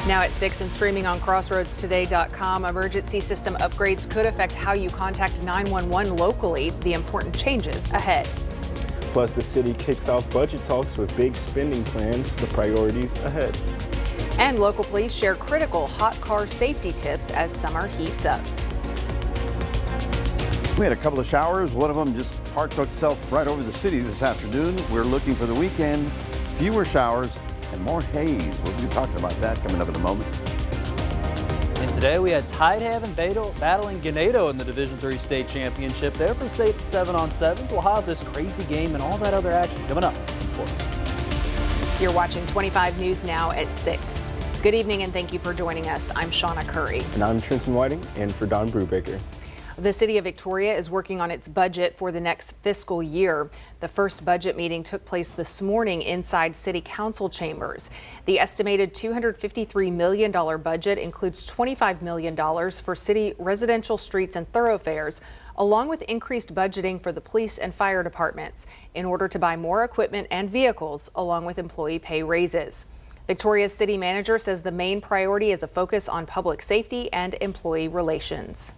Now at 6 and streaming on crossroadstoday.com, emergency system upgrades could affect how you contact 911 locally. The important changes ahead. Plus, the city kicks off budget talks with big spending plans, the priorities ahead. And local police share critical hot car safety tips as summer heats up. We had a couple of showers. One of them just parked itself right over the city this afternoon. We're looking for the weekend. Fewer showers and more haze. We'll be talking about that coming up in a moment. And today we had Tidehaven battling Ganado in the Division III State Championship. There for 7 on 7s. We'll have this crazy game and all that other action coming up in sports. You're watching 25 News Now at 6. Good evening and thank you for joining us. I'm Shauna Curry. And I'm Trenton Whiting, in for Don Brubaker. The city of Victoria is working on its budget for the next fiscal year. The first budget meeting took place this morning inside city council chambers. The estimated $253 million budget includes $25 million for city residential streets and thoroughfares, along with increased budgeting for the police and fire departments in order to buy more equipment and vehicles, along with employee pay raises. Victoria's city manager says the main priority is a focus on public safety and employee relations.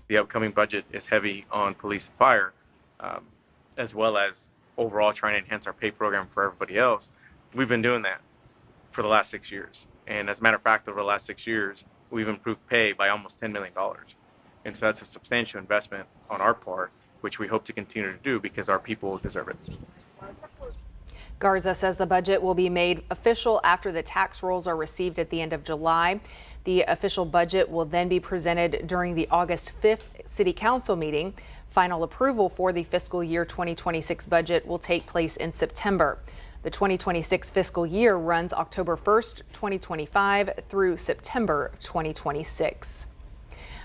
The upcoming budget is heavy on police and fire, as well as overall trying to enhance our pay program for everybody else. We've been doing that for the last 6 years. And as a matter of fact, over the last 6 years, we've improved pay by almost $10 million. And so that's a substantial investment on our part, which we hope to continue to do because our people deserve it. Garza says the budget will be made official after the tax rolls are received at the end of July. The official budget will then be presented during the August 5th City Council meeting. Final approval for the fiscal year 2026 budget will take place in September. The 2026 fiscal year runs October 1st, 2025 through September of 2026.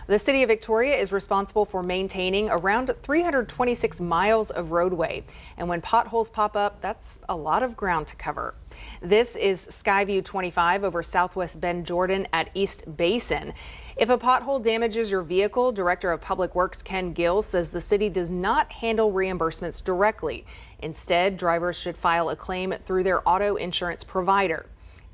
The city of Victoria is responsible for maintaining around 326 miles of roadway. And when potholes pop up, that's a lot of ground to cover. This is Skyview 25 over Southwest Bend Jordan at East Basin. If a pothole damages your vehicle, Director of Public Works Ken Gill says the city does not handle reimbursements directly. Instead, drivers should file a claim through their auto insurance provider.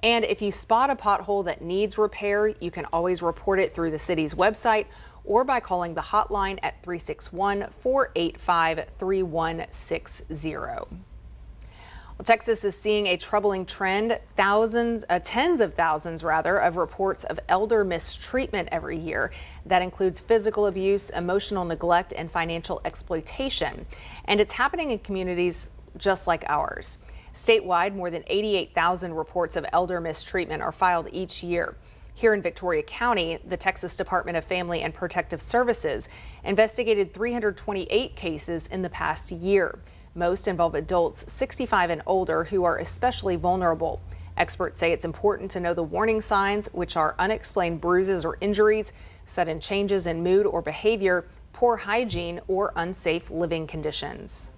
And if you spot a pothole that needs repair, you can always report it through the city's website or by calling the hotline at 361-485-3160. Well, Texas is seeing a troubling trend. Tens of thousands of reports of elder mistreatment every year. That includes physical abuse, emotional neglect, and financial exploitation. And it's happening in communities just like ours. Statewide, more than 88,000 reports of elder mistreatment are filed each year. Here in Victoria County, the Texas Department of Family and Protective Services investigated 328 cases in the past year. Most involve adults 65 and older who are especially vulnerable. Experts say it's important to know the warning signs, which are unexplained bruises or injuries, sudden changes in mood or behavior, poor hygiene, or unsafe living conditions.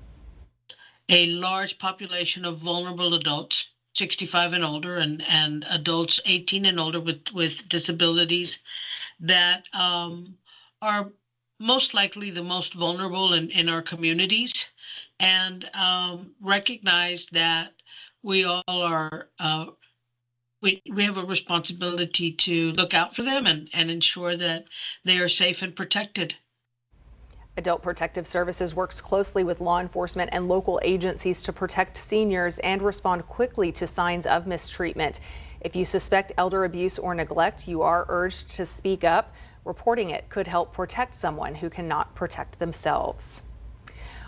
A large population of vulnerable adults, 65 and older, and adults 18 and older with disabilities that are most likely the most vulnerable in our communities, and recognize that we all are, we have a responsibility to look out for them and ensure that they are safe and protected. Adult Protective Services works closely with law enforcement and local agencies to protect seniors and respond quickly to signs of mistreatment. If you suspect elder abuse or neglect, you are urged to speak up. Reporting it could help protect someone who cannot protect themselves.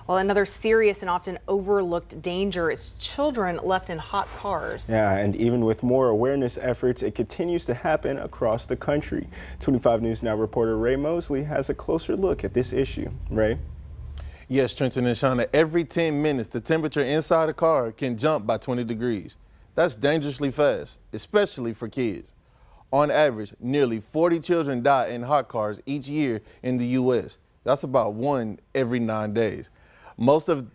Well, another serious and often overlooked danger is children left in hot cars. Yeah, and even with more awareness efforts, it continues to happen across the country. 25 News Now reporter Ray Mosley has a closer look at this issue. Ray? Yes, Trenton and Shauna, every 10 minutes, the temperature inside a car can jump by 20 degrees. That's dangerously fast, especially for kids. On average, nearly 40 children die in hot cars each year in the U.S. That's about 1 every 9 days. Most of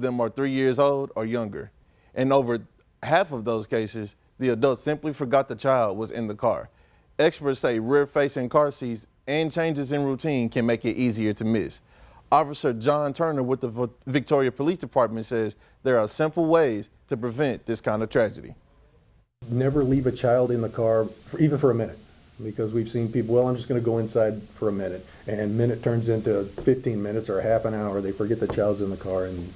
them are 3 years old or younger. And over half of those cases, the adult simply forgot the child was in the car. Experts say rear-facing car seats and changes in routine can make it easier to miss. Officer John Turner with the Victoria Police Department says there are simple ways to prevent this kind of tragedy. Never leave a child in the car, even for a minute, because we've seen people, well, I'm just going to go inside for a minute, and minute turns into 15 minutes or a half an hour. They forget the child's in the car, and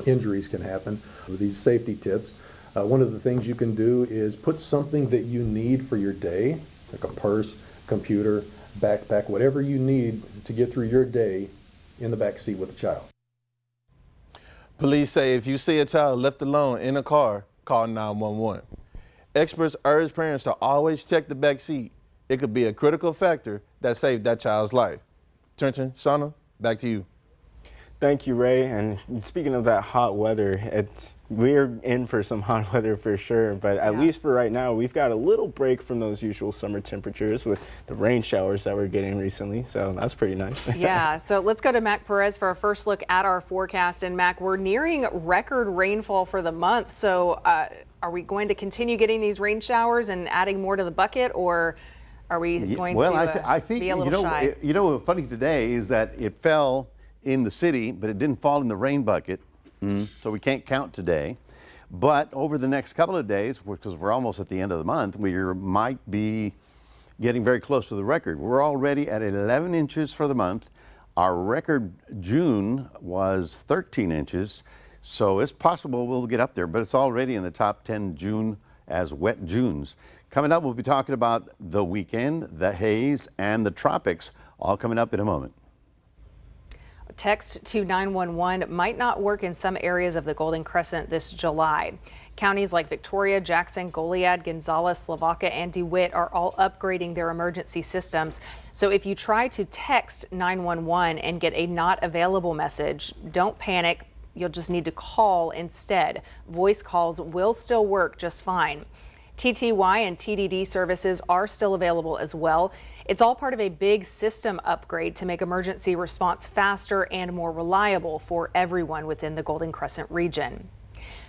injuries can happen. With these safety tips, one of the things you can do is put something that you need for your day, like a purse, computer, backpack, whatever you need to get through your day, in the back seat with the child. Police say if you see a child left alone in a car, call 911. Experts urge parents to always check the back seat. It could be a critical factor that saved that child's life. Trenton, Shauna, back to you. Thank you, Ray. And speaking of that hot weather, we're in for some hot weather for sure. But at least for right now, we've got a little break from those usual summer temperatures with the rain showers that we're getting recently. So that's pretty nice. Yeah. So let's go to Mac Perez for our first look at our forecast. And Mac, we're nearing record rainfall for the month. So are we going to continue getting these rain showers and adding more to the bucket, or are we going I think, be a little shy? What's funny today is that it fell in the city, but it didn't fall in the rain bucket, so we can't count today. But over the next couple of days, because we're almost at the end of the month, we might be getting very close to the record. We're already at 11 inches for the month. Our record June was 13 inches, so it's possible we'll get up there, but it's already in the top 10 June as wet Junes. Coming up, we'll be talking about the weekend, the haze, and the tropics, all coming up in a moment. Text to 911 might not work in some areas of the Golden Crescent this July. Counties like Victoria, Jackson, Goliad, Gonzales, Lavaca, and DeWitt are all upgrading their emergency systems. So if you try to text 911 and get a not available message, don't panic. You'll just need to call instead. Voice calls will still work just fine. TTY and TDD services are still available as well. It's all part of a big system upgrade to make emergency response faster and more reliable for everyone within the Golden Crescent region.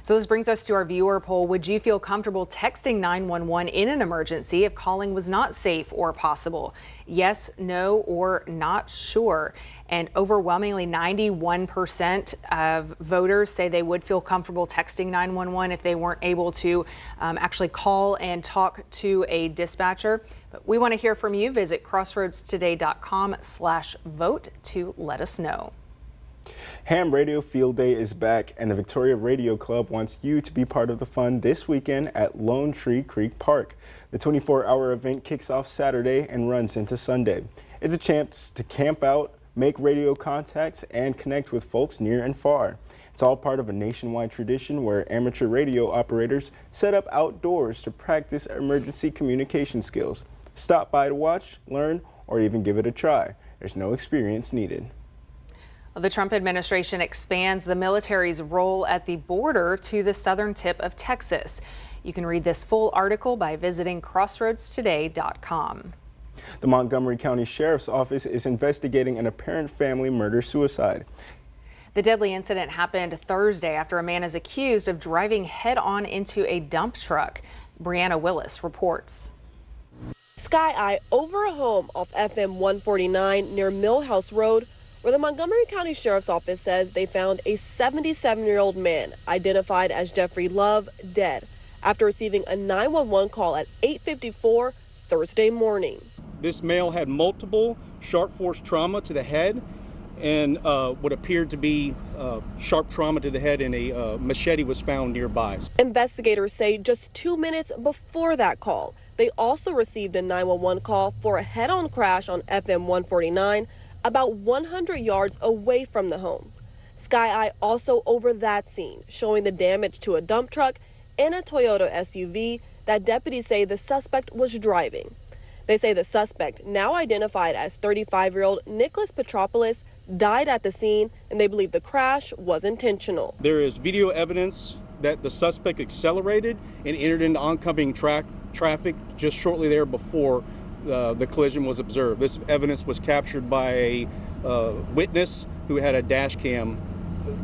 So this brings us to our viewer poll. Would you feel comfortable texting 911 in an emergency if calling was not safe or possible? Yes, no, or not sure. And overwhelmingly 91% of voters say they would feel comfortable texting 911 if they weren't able to actually call and talk to a dispatcher. But we want to hear from you. Visit crossroadstoday.com/vote to let us know. Ham Radio Field Day is back, and the Victoria Radio Club wants you to be part of the fun this weekend at Lone Tree Creek Park. The 24-hour event kicks off Saturday and runs into Sunday. It's a chance to camp out, make radio contacts, and connect with folks near and far. It's all part of a nationwide tradition where amateur radio operators set up outdoors to practice emergency communication skills. Stop by to watch, learn, or even give it a try. There's no experience needed. The Trump administration expands the military's role at the border to the southern tip of Texas. You can read this full article by visiting crossroadstoday.com. The Montgomery County Sheriff's Office is investigating an apparent family murder-suicide. The deadly incident happened Thursday after a man is accused of driving head-on into a dump truck. Brianna Willis reports. Sky Eye over a home off FM 149 near Millhouse Road, where the Montgomery County Sheriff's Office says they found a 77-year-old man identified as Jeffrey Love dead after receiving a 911 call at 8:54 Thursday morning. This male had multiple sharp force trauma to the head and what appeared to be sharp trauma to the head, and a machete was found nearby. Investigators say just 2 minutes before that call, they also received a 911 call for a head-on crash on FM 149 about 100 yards away from the home. Sky Eye also over that scene, showing the damage to a dump truck and a Toyota SUV that deputies say the suspect was driving. They say the suspect, now identified as 35-year-old Nicholas Petropoulos, died at the scene, and they believe the crash was intentional. There is video evidence that the suspect accelerated and entered into oncoming traffic just shortly there before the collision was observed. This evidence was captured by a witness who had a dash cam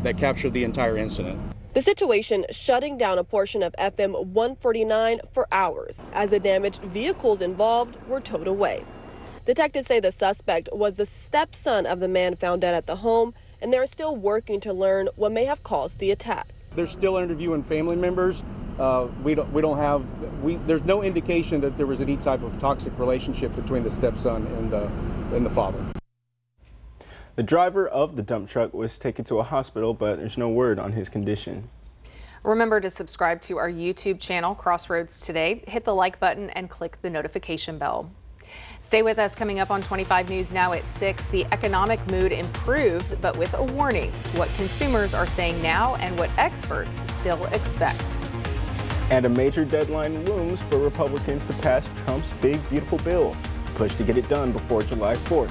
that captured the entire incident. The situation shutting down a portion of FM 149 for hours as the damaged vehicles involved were towed away. Detectives say the suspect was the stepson of the man found dead at the home, and they're still working to learn what may have caused the attack. They're still interviewing family members there's no indication that there was any type of toxic relationship between the stepson and the father. The driver of the dump truck was taken to a hospital, but there's no word on his condition. Remember to subscribe to our YouTube channel, Crossroads Today. Hit the like button and click the notification bell. Stay with us. Coming up on 25 News Now at 6, the economic mood improves, but with a warning. What consumers are saying now and what experts still expect. And a major deadline looms for Republicans to pass Trump's big, beautiful bill, pushed to get it done before July 4th.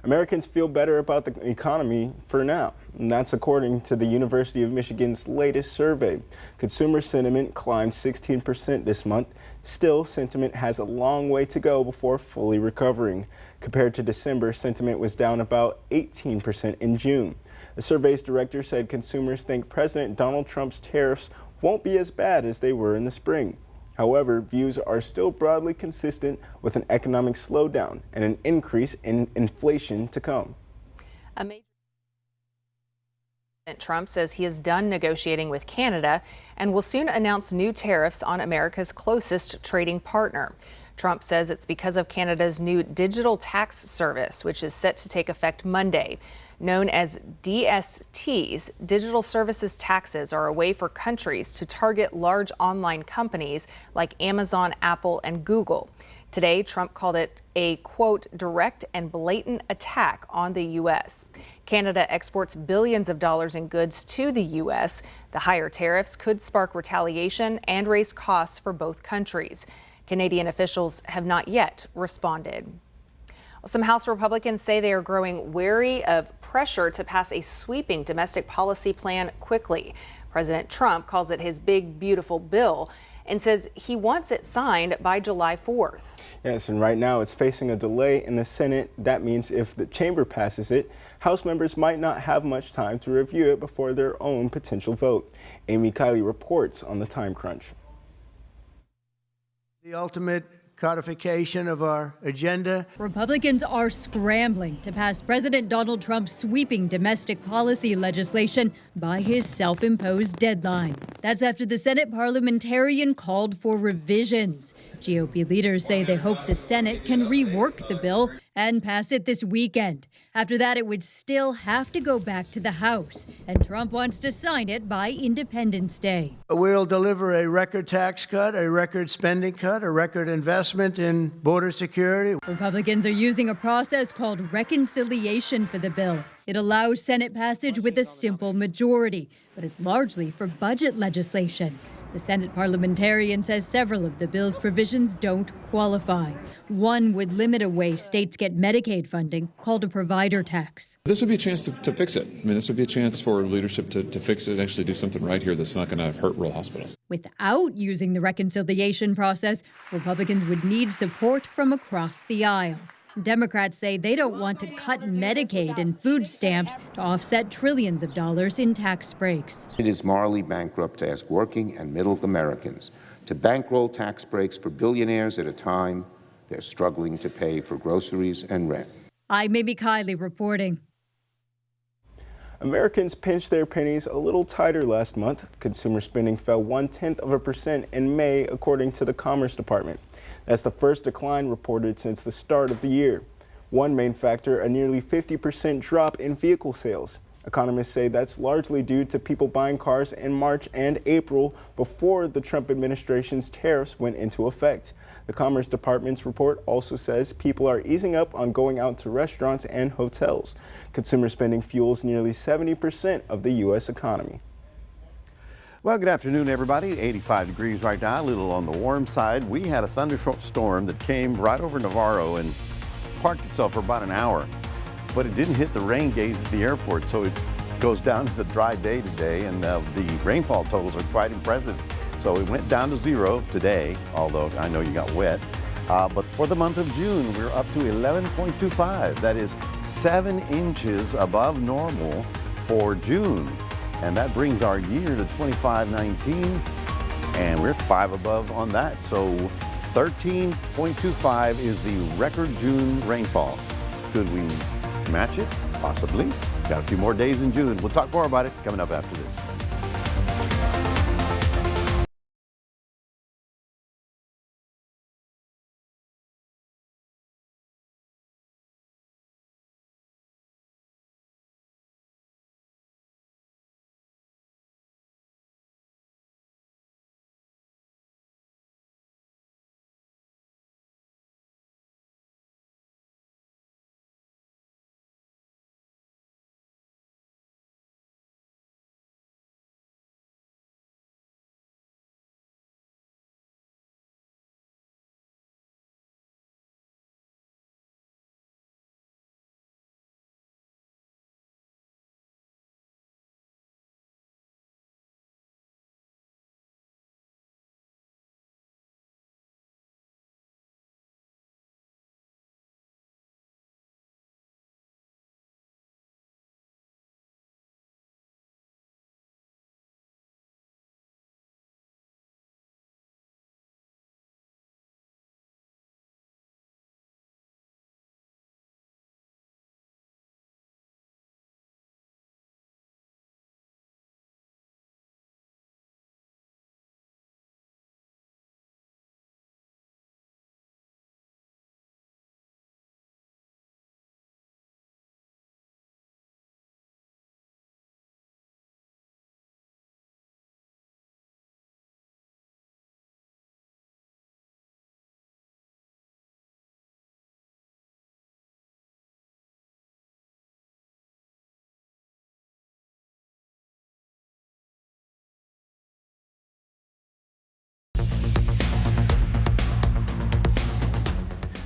Americans feel better about the economy for now, and that's according to the University of Michigan's latest survey. Consumer sentiment climbed 16% this month. Still, sentiment has a long way to go before fully recovering. Compared to December, sentiment was down about 18% in June. The survey's director said consumers think President Donald Trump's tariffs won't be as bad as they were in the spring. However, views are still broadly consistent with an economic slowdown and an increase in inflation to come. President Trump says he is done negotiating with Canada and will soon announce new tariffs on America's closest trading partner. Trump says it's because of Canada's new digital tax service, which is set to take effect Monday. Known as DSTs, digital services taxes are a way for countries to target large online companies like Amazon, Apple, and Google. Today, Trump called it a, quote, direct and blatant attack on the U.S. Canada exports billions of dollars in goods to the U.S. The higher tariffs could spark retaliation and raise costs for both countries. Canadian officials have not yet responded. Some House Republicans say they are growing wary of pressure to pass a sweeping domestic policy plan quickly. President Trump calls it his big, beautiful bill and says he wants it signed by July 4th. Yes, and right now it's facing a delay in the Senate. That means if the chamber passes it, House members might not have much time to review it before their own potential vote. Amy Kiley reports on the time crunch. The ultimate codification of our agenda. Republicans are scrambling to pass President Donald Trump's sweeping domestic policy legislation by his self-imposed deadline. That's after the Senate parliamentarian called for revisions. GOP leaders say they hope the Senate can rework the bill and pass it this weekend. After that, it would still have to go back to the House, and Trump wants to sign it by Independence Day. We'll deliver a record tax cut, a record spending cut, a record investment in border security. Republicans are using a process called reconciliation for the bill. It allows Senate passage with a simple majority, but it's largely for budget legislation. The Senate parliamentarian says several of the bill's provisions don't qualify. One would limit a way states get Medicaid funding, called a provider tax. This would be a chance to fix it. I mean, this would be a chance for leadership to fix it and actually do something right here that's not going to hurt rural hospitals. Without using the reconciliation process, Republicans would need support from across the aisle. Democrats say they don't want to cut Medicaid and food stamps to offset trillions of dollars in tax breaks. It is morally bankrupt to ask working and middle Americans to bankroll tax breaks for billionaires at a time they're struggling to pay for groceries and rent. I'm Amy Kiley reporting. Americans pinched their pennies a little tighter last month. Consumer spending fell 0.1% in May, according to the Commerce Department. That's the first decline reported since the start of the year. One main factor, a nearly 50% drop in vehicle sales. Economists say that's largely due to people buying cars in March and April before the Trump administration's tariffs went into effect. The Commerce Department's report also says people are easing up on going out to restaurants and hotels. Consumer spending fuels nearly 70% of the U.S. economy. Well, good afternoon, everybody. 85 degrees right now, a little on the warm side. We had a thunderstorm that came right over Navarro and parked itself for about an hour, but it didn't hit the rain gauge at the airport, so it goes down as a dry day today, and the rainfall totals are quite impressive. So it went down to 0 today, although I know you got wet. But for the month of June, we're up to 11.25. That is 7 inches above normal for June. And that brings our year to 2519, and we're 5 above on that. So 13.25 is the record June rainfall. Could we match it? Possibly. Got a few more days in June. We'll talk more about it coming up after this.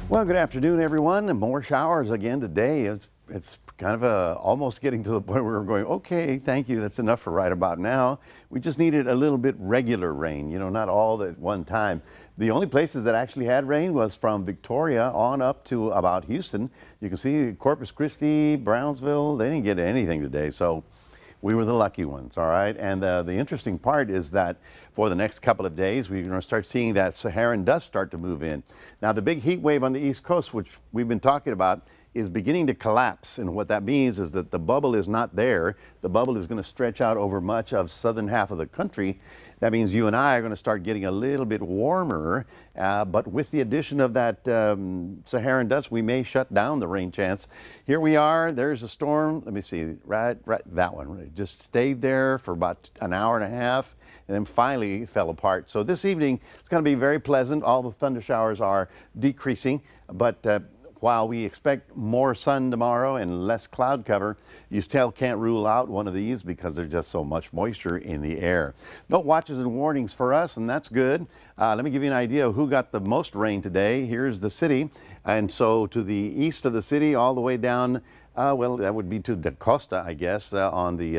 Well, good afternoon, everyone. And more showers again today. It's kind of almost getting to the point where we're going, okay, thank you, that's enough for right about now. We just needed a little bit regular rain, you know, not all at one time. The only places that actually had rain was from Victoria on up to about Houston. You can see Corpus Christi, Brownsville, they didn't get anything today. So we were the lucky ones, all right? And the interesting part is that for the next couple of days, we're going to start seeing that Saharan dust start to move in. Now, the big heat wave on the East Coast, which we've been talking about, is beginning to collapse. And what that means is that the bubble is not there. The bubble is going to stretch out over much of southern half of the country. That means you and I are going to start getting a little bit warmer, but with the addition of that Saharan dust, we may shut down the rain chance. Here we are, there's a storm. Let me see, right, that one. Right, just stayed there for about an hour and a half, and then finally fell apart. So this evening, it's going to be very pleasant. All the thunder showers are decreasing, but while we expect more sun tomorrow and less cloud cover, you still can't rule out one of these because there's just so much moisture in the air. No watches and warnings for us, and that's good. Let me give you an idea of who got the most rain today. Here's the city. And so to the east of the city, all the way down, well, that would be to Da Costa, I guess, on the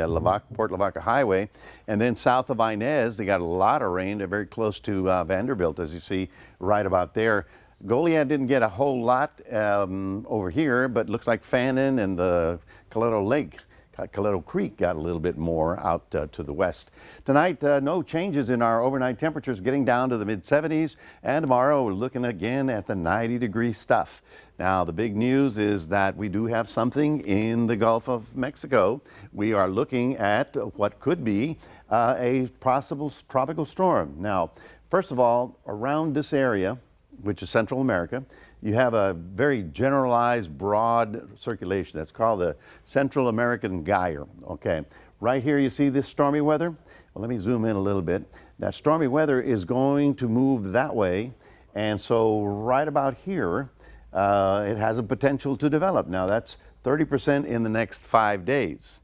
Port Lavaca Highway. And then south of Inez, they got a lot of rain. They're very close to Vanderbilt, as you see right about there. Goliad didn't get a whole lot over here, but looks like Fannin and the Coleto Creek got a little bit more out to the west. Tonight, no changes in our overnight temperatures, getting down to the mid-70s, and tomorrow we're looking again at the 90-degree stuff. Now, the big news is that we do have something in the Gulf of Mexico. We are looking at what could be a possible tropical storm. Now, first of all, around this area, which is Central America, you have a very generalized, broad circulation. That's called the Central American Gyre. Okay, right here you see this stormy weather. Well, let me zoom in a little bit. That stormy weather is going to move that way, and so right about here, it has a potential to develop. Now, that's 30% in the next 5 days.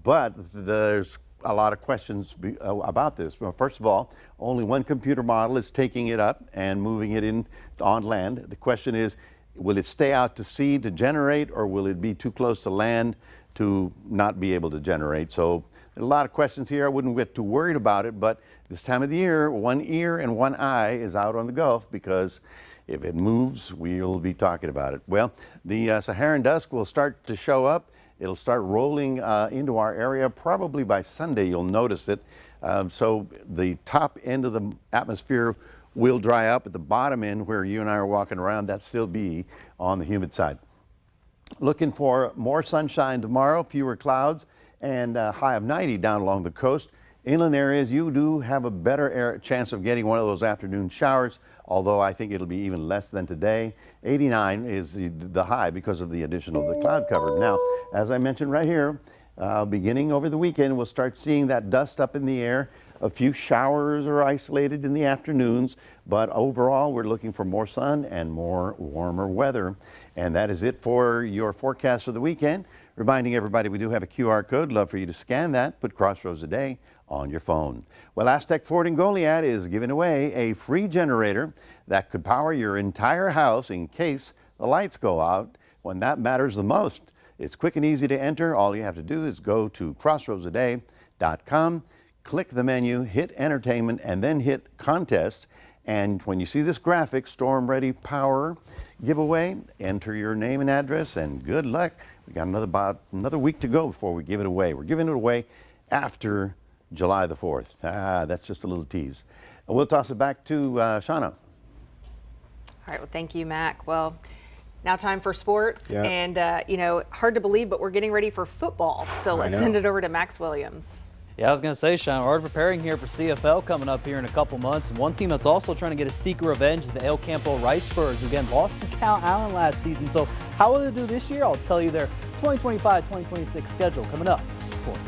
But there's a lot of questions about this. Well, first of all, only one computer model is taking it up and moving it in on land. The question is, will it stay out to sea to generate, or will it be too close to land to not be able to generate? So a lot of questions here. I wouldn't get too worried about it, but this time of the year, one ear and one eye is out on the Gulf, because if it moves, we'll be talking about it. Well, the Saharan dust will start to show up. It'll start rolling into our area probably by Sunday. You'll notice it. So the top end of the atmosphere will dry up. At the bottom end, where you and I are walking around, that still be on the humid side. Looking for more sunshine tomorrow, fewer clouds, and a high of 90 down along the coast. Inland areas, you do have a better chance of getting one of those afternoon showers, although I think it'll be even less than today. 89 is the high because of the addition of the cloud cover. Now, as I mentioned right here, beginning over the weekend, we'll start seeing that dust up in the air. A few showers are isolated in the afternoons, but overall, we're looking for more sun and more warmer weather. And that is it for your forecast for the weekend. Reminding everybody, we do have a QR code. Love for you to scan that. Put Crossroads a Day on your phone. Well, Aztec Ford in Goliad is giving away a free generator that could power your entire house in case the lights go out when that matters the most. It's quick and easy to enter. All you have to do is go to crossroadsaday.com, click the menu, hit entertainment, and then hit contests. And when you see this graphic, Storm Ready Power giveaway, enter your name and address, and good luck. We got about another week to go before we give it away. We're giving it away after July the 4th. That's just a little tease. We'll toss it back to Shauna. All right, well, thank you, Mac. Well, now time for sports. Yeah. And, you know, hard to believe, but we're getting ready for football. So let's send it over to Max Williams. Yeah, I was going to say, Sean, we're already preparing here for CFL coming up here in a couple months. And one team that's also trying to get a secret revenge is the El Campo Ricebirds, who again lost to Cal Allen last season. So how will they do this year? I'll tell you their 2025-2026 schedule coming up. Sports.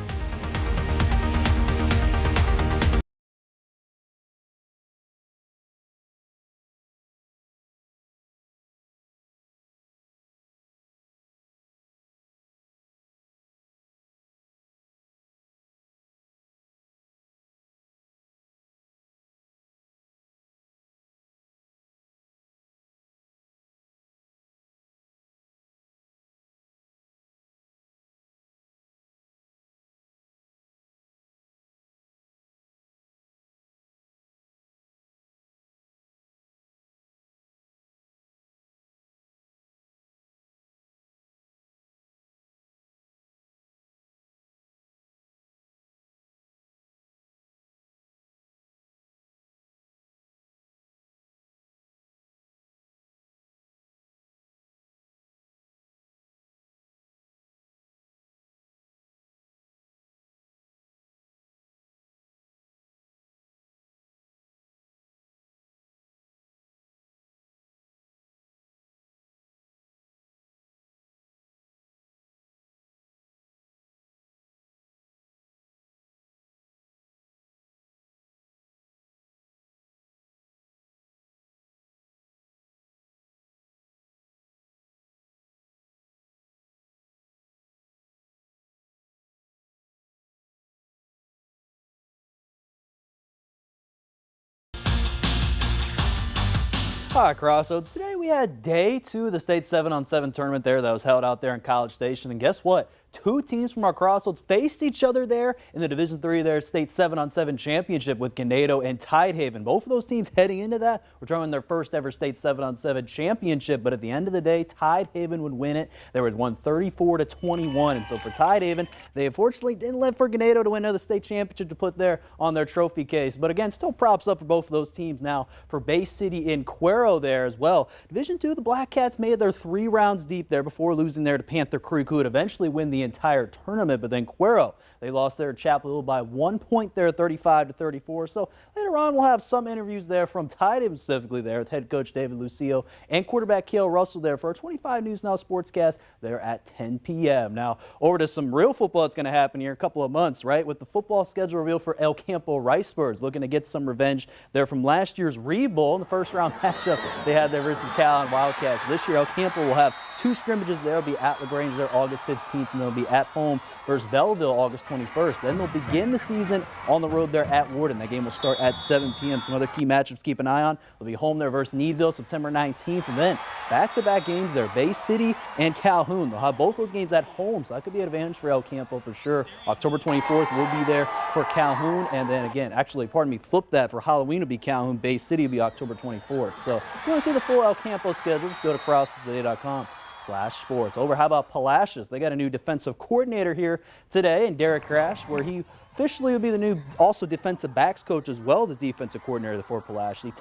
All right, Crossroads. Today we had day 2 of the state 7-on-7 tournament there that was held out there in College Station. And guess what? two teams from our Crossroads faced each other there in the Division III their state 7-on-7 championship with Ganado and Tidehaven. Both of those teams heading into that were throwing their first ever state 7-on-7 championship, but at the end of the day, Tidehaven would win it. They were won 34-21, and so for Tidehaven, they unfortunately didn't let for Ganado to win another state championship to put there on their trophy case. But again, still props up for both of those teams now for Bay City and Cuero there as well. Division II, the Black Cats made their 3 rounds deep there before losing there to Panther Creek, who would eventually win the entire tournament. But then Cuero, they lost there at Chapel Hill by 1 point there, 35-34. So later on, we'll have some interviews there from Tidehaven specifically there with head coach David Lucio and quarterback Cale Russell there for our 25 News Now Sportscast there at 10 p.m. Now, over to some real football that's going to happen here in a couple of months, right? With the football schedule reveal for El Campo Ricebirds, looking to get some revenge there from last year's Reed Bowl in the first round matchup they had there versus Cal and Wildcats. This year, El Campo will have 2 scrimmages. They'll be at LaGrange there August 15th, and they'll be at home versus Belleville August 21st. Then they'll begin the season on the road there at Warden. That game will start at 7 p.m. Some other key matchups to keep an eye on. They'll be home there versus Needville September 19th, and then back-to-back games there, Bay City and Calhoun. They'll have both those games at home, so that could be an advantage for El Campo for sure. October 24th will be there for Calhoun, and then again, actually, pardon me, flip that for Halloween will be Calhoun. Bay City will be October 24th. So if you want to see the full El Campo schedule, just go to crossroadstoday.com/sports. Over, how about Palacios? They got a new defensive coordinator here today, and Derek Crash, where he officially will be the new also defensive backs coach as well as defensive coordinator for Palacios.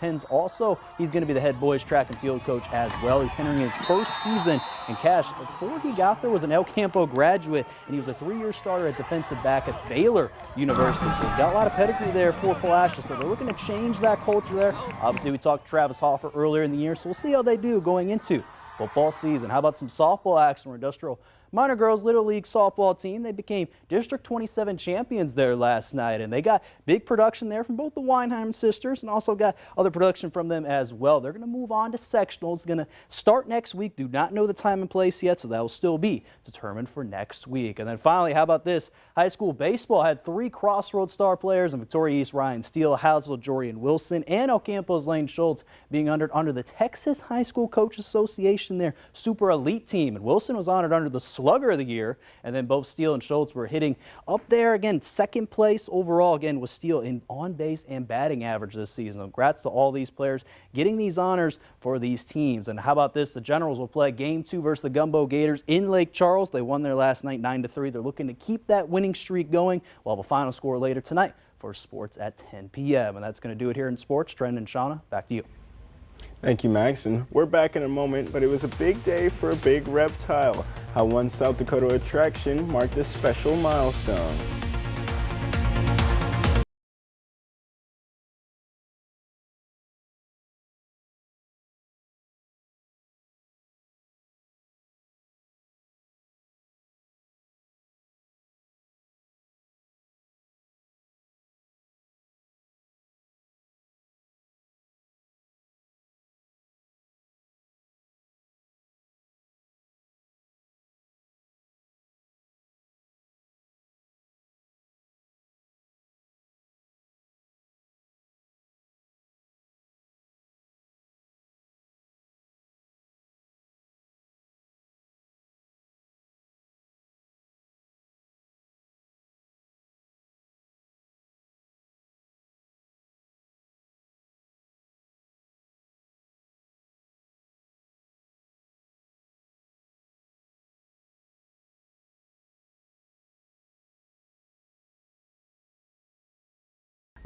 He's going to be the head boys track and field coach as well. He's entering his first season. And Cash, before he got there, was an El Campo graduate, and he was a 3-year starter at defensive back at Baylor University. So he's got a lot of pedigree there for Palacios. So they're looking to change that culture there. Obviously, we talked to Travis Hoffer earlier in the year, so we'll see how they do going into football season. How about some softball action for Industrial Minor Girls Little League softball team? They became District 27 champions there last night, and they got big production there from both the Weinheim sisters and also got other production from them as well. They're going to move on to sectionals. Going to start next week. Do not know the time and place yet, so that will still be determined for next week. And then finally, how about this? High school baseball had 3 Crossroads star players in Victoria East, Ryan Steele, Howsville, Jorian Wilson, and El Campo's Lane Schultz being honored under the Texas High School Coaches Association, their super elite team. And Wilson was honored under the Slugger of the Year, and then both Steele and Schultz were hitting up there again, second place overall again with Steele in on base and batting average this season. Congrats to all these players getting these honors for these teams. And how about this? The Generals will play Game 2 versus the Gumbo Gators in Lake Charles. They won there last night 9-3. They're looking to keep that winning streak going. We'll have a final score later tonight for sports at 10 p.m. And that's going to do it here in sports. Trent and Shauna, back to you. Thank you, Max. And we're back in a moment, but it was a big day for a big reptile. How one South Dakota attraction marked a special milestone.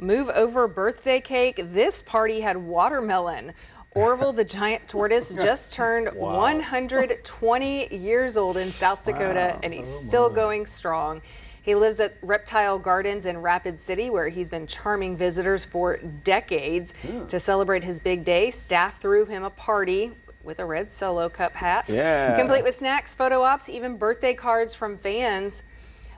Move over birthday cake. This party had watermelon. Orville the giant tortoise just turned 120 years old in South Dakota, and he's still going strong. He lives at Reptile Gardens in Rapid City, where he's been charming visitors for decades. To celebrate his big day, staff threw him a party with a red Solo Cup hat, complete with snacks, photo ops, even birthday cards from fans.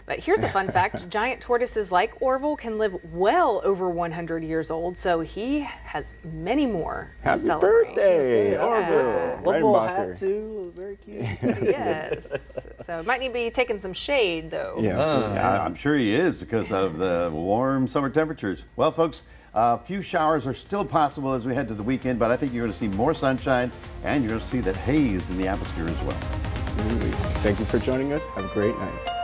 But here's a fun fact. Giant tortoises like Orville can live well over 100 years old, so he has many more to celebrate. Happy birthday, Orville. Little hat too, very cute. Yes. So might need to be taking some shade though. Yeah, I'm sure he is because of the warm summer temperatures. Well, folks, a few showers are still possible as we head to the weekend, but I think you're going to see more sunshine and you're going to see that haze in the atmosphere as well. Thank you for joining us. Have a great night.